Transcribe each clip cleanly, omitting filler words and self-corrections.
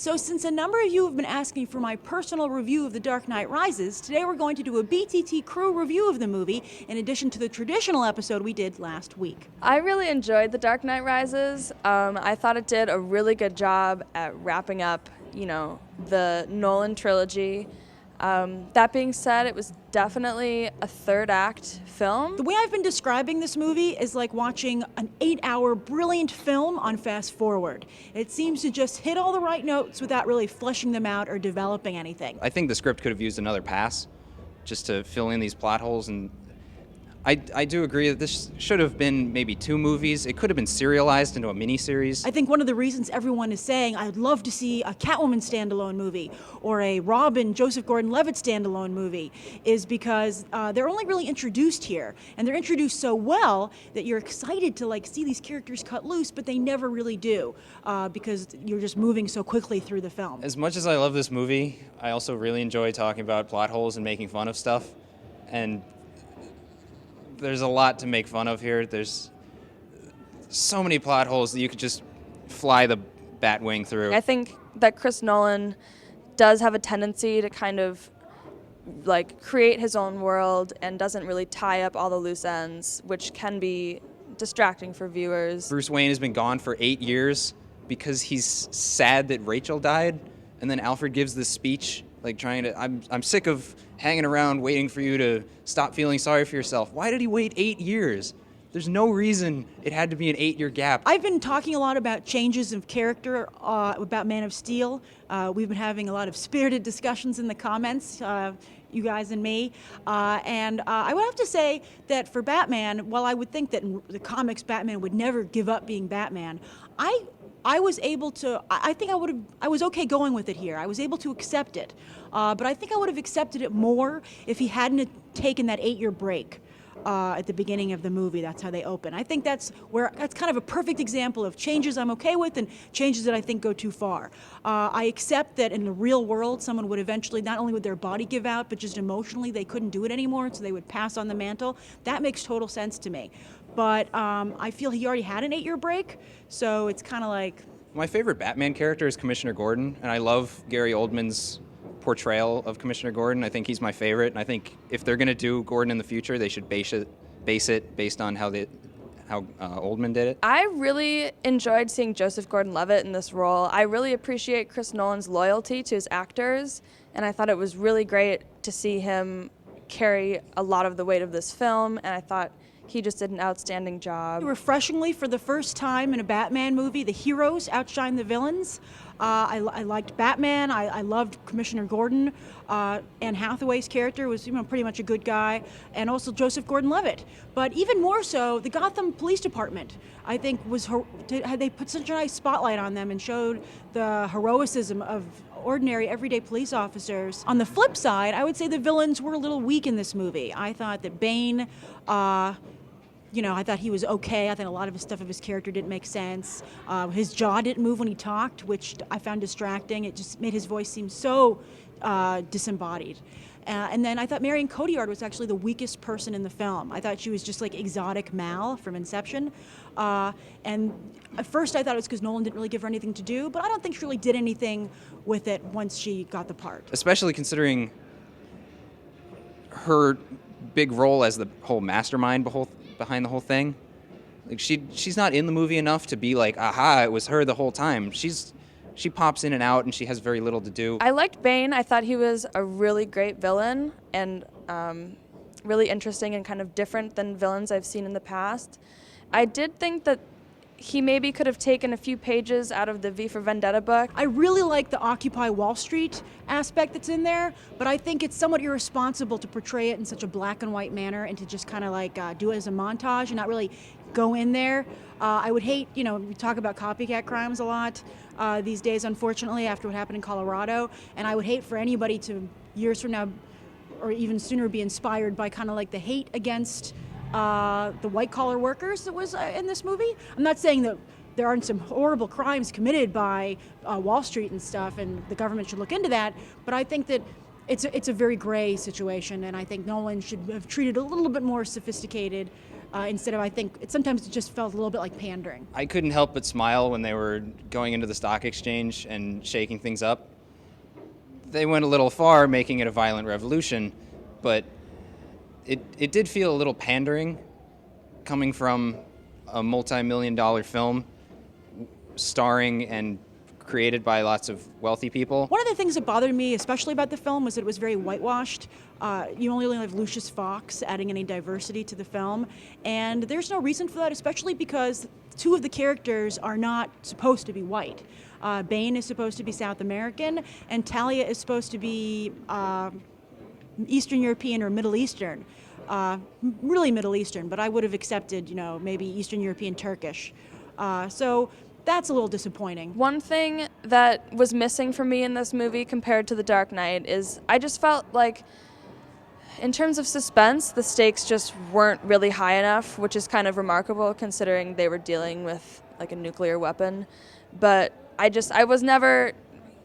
So since a number of you have been asking for my personal review of The Dark Knight Rises, today we're going to do a BTT Crew review of the movie, in addition to the traditional episode we did last week. I really enjoyed The Dark Knight Rises. I thought it did a really good job at wrapping up, the Nolan trilogy. That being said, it was definitely a third act film. The way I've been describing this movie is like watching an 8-hour brilliant film on fast forward. It seems to just hit all the right notes without really fleshing them out or developing anything. I think the script could have used another pass just to fill in these plot holes, and I do agree that this should have been maybe 2 movies. It could have been serialized into a miniseries. I think one of the reasons everyone is saying, I'd love to see a Catwoman standalone movie or a Robin, Joseph Gordon-Levitt standalone movie, is because they're only really introduced here. And they're introduced so well that you're excited to see these characters cut loose, but they never really do because you're just moving so quickly through the film. As much as I love this movie, I also really enjoy talking about plot holes and making fun of stuff. And there's a lot to make fun of here. There's so many plot holes that you could just fly the Batwing through. I think that Chris Nolan does have a tendency to kind of create his own world and doesn't really tie up all the loose ends, which can be distracting for viewers. Bruce Wayne has been gone for 8 years because he's sad that Rachel died, and then Alfred gives this speech I'm sick of hanging around waiting for you to stop feeling sorry for yourself. Why did he wait 8 years? There's no reason it had to be an 8-year gap. I've been talking a lot about changes of character about Man of Steel. We've been having a lot of spirited discussions in the comments, you guys and me. And I would have to say that for Batman, while I would think that in the comics Batman would never give up being Batman, I was able to, I think I was okay going with it here. I was able to accept it. But I think I would have accepted it more if he hadn't taken that 8-year break at the beginning of the movie. That's how they open. I think that's kind of a perfect example of changes I'm okay with and changes that I think go too far. I accept that in the real world, someone would eventually, not only would their body give out, but just emotionally they couldn't do it anymore, so they would pass on the mantle. That makes total sense to me. But I feel he already had an 8-year break, so it's kind of like... My favorite Batman character is Commissioner Gordon, and I love Gary Oldman's portrayal of Commissioner Gordon. I think he's my favorite, and I think if they're going to do Gordon in the future, they should base it based on how Oldman did it. I really enjoyed seeing Joseph Gordon-Levitt in this role. I really appreciate Chris Nolan's loyalty to his actors, and I thought it was really great to see him carry a lot of the weight of this film, and I thought he just did an outstanding job. Refreshingly, for the first time in a Batman movie, the heroes outshine the villains. I liked Batman. I loved Commissioner Gordon. Anne Hathaway's character was pretty much a good guy, and also Joseph Gordon-Levitt. But even more so, the Gotham Police Department, I think, they put such a nice spotlight on them and showed the heroicism of ordinary, everyday police officers. On the flip side, I would say the villains were a little weak in this movie. I thought that Bane, I thought he was okay. I think a lot of his stuff of his character didn't make sense. His jaw didn't move when he talked, which I found distracting. It just made his voice seem so disembodied. And then I thought Marion Cotillard was actually the weakest person in the film. I thought she was just like exotic Mal from Inception. And at first I thought it was because Nolan didn't really give her anything to do, but I don't think she really did anything with it once she got the part. Especially considering her big role as the whole mastermind behind the whole thing. She's not in the movie enough to be like, aha, it was her the whole time. She pops in and out, and she has very little to do. I liked Bane. I thought he was a really great villain and really interesting and kind of different than villains I've seen in the past. I did think that he maybe could have taken a few pages out of the V for Vendetta book. I really like the Occupy Wall Street aspect that's in there, but I think it's somewhat irresponsible to portray it in such a black and white manner and to just kind of do it as a montage and not really go in there. I would hate, we talk about copycat crimes a lot these days, unfortunately, after what happened in Colorado, and I would hate for anybody to, years from now, or even sooner, be inspired by kind of the hate against the white-collar workers that was in this movie. I'm not saying that there aren't some horrible crimes committed by Wall Street and stuff, and the government should look into that, but I think that it's a very gray situation, and I think Nolan should have treated it a little bit more sophisticated instead of, I think, sometimes it just felt a little bit like pandering. I couldn't help but smile when they were going into the stock exchange and shaking things up. They went a little far, making it a violent revolution, but it did feel a little pandering coming from a multi-million-dollar film starring and created by lots of wealthy people. One of the things that bothered me, especially about the film, was that it was very whitewashed. You only have Lucius Fox adding any diversity to the film, and there's no reason for that, especially because two of the characters are not supposed to be white. Bane is supposed to be South American, and Talia is supposed to be Eastern European or Middle Eastern. Really Middle Eastern, but I would have accepted, maybe Eastern European Turkish. So that's a little disappointing. One thing that was missing for me in this movie compared to The Dark Knight is I just felt like, in terms of suspense, the stakes just weren't really high enough, which is kind of remarkable considering they were dealing with like a nuclear weapon. But I was never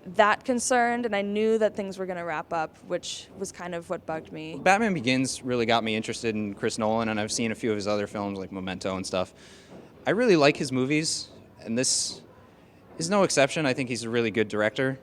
that concerned, and I knew that things were going to wrap up, which was kind of what bugged me. Batman Begins really got me interested in Chris Nolan, and I've seen a few of his other films like Memento and stuff. I really like his movies, and this is no exception. I think he's a really good director.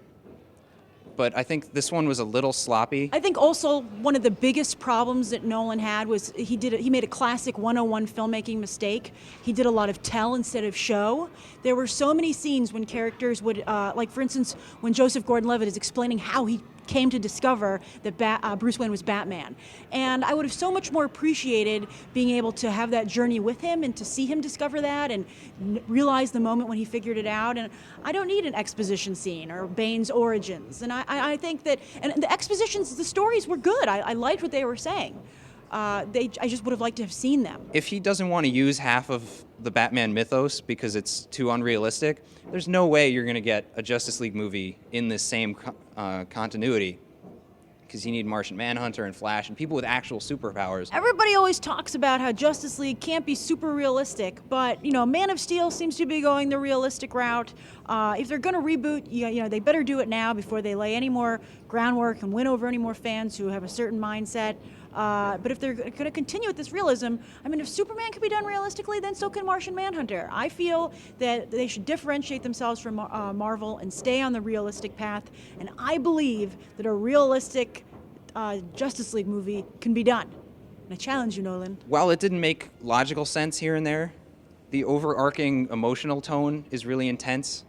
But I think this one was a little sloppy. I think also one of the biggest problems that Nolan had was he made a classic 101 filmmaking mistake. He did a lot of tell instead of show. There were so many scenes when characters would, like for instance, when Joseph Gordon-Levitt is explaining how he came to discover that Bruce Wayne was Batman. And I would have so much more appreciated being able to have that journey with him and to see him discover that and realize the moment when he figured it out. And I don't need an exposition scene or Bane's origins. And I think that, and the expositions, the stories were good. I liked what they were saying. I just would have liked to have seen them. If he doesn't want to use half of the Batman mythos because it's too unrealistic, there's no way you're going to get a Justice League movie in this same continuity, because you need Martian Manhunter and Flash and people with actual superpowers. Everybody always talks about how Justice League can't be super realistic, but Man of Steel seems to be going the realistic route. If they're going to reboot, they better do it now before they lay any more groundwork and win over any more fans who have a certain mindset. But if they're going to continue with this realism, if Superman can be done realistically, then so can Martian Manhunter. I feel that they should differentiate themselves from Marvel and stay on the realistic path. And I believe that a realistic Justice League movie can be done. And I challenge you, Nolan. While it didn't make logical sense here and there, the overarching emotional tone is really intense.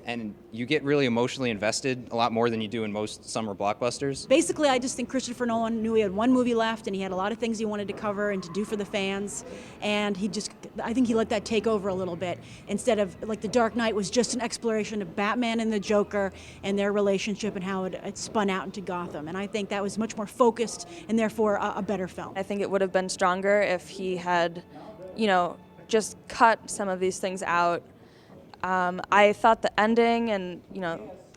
And you get really emotionally invested a lot more than you do in most summer blockbusters. Basically, I just think Christopher Nolan knew he had one movie left and he had a lot of things he wanted to cover and to do for the fans. And I think he let that take over a little bit. Instead of, like, The Dark Knight was just an exploration of Batman and the Joker and their relationship and how it spun out into Gotham. And I think that was much more focused and therefore a better film. I think it would have been stronger if he had, just cut some of these things out. I thought the ending and,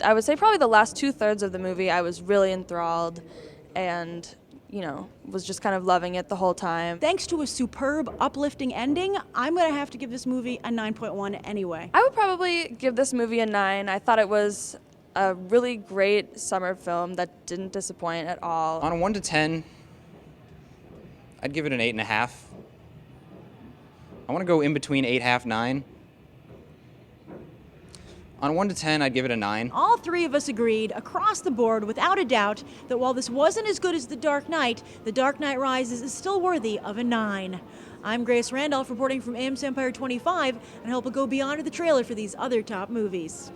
I would say probably the last 2/3 of the movie, I was really enthralled and, was just kind of loving it the whole time. Thanks to a superb, uplifting ending, I'm going to have to give this movie a 9.1 anyway. I would probably give this movie a 9. I thought it was a really great summer film that didn't disappoint at all. On a 1 to 10, I'd give it an 8.5. I want to go in between 8.5, 9. On a 1 to 10, I'd give it a 9. All three of us agreed across the board, without a doubt, that while this wasn't as good as The Dark Knight Rises is still worthy of a 9. I'm Grace Randolph reporting from AMC Empire 25, and I hope we'll go beyond the trailer for these other top movies.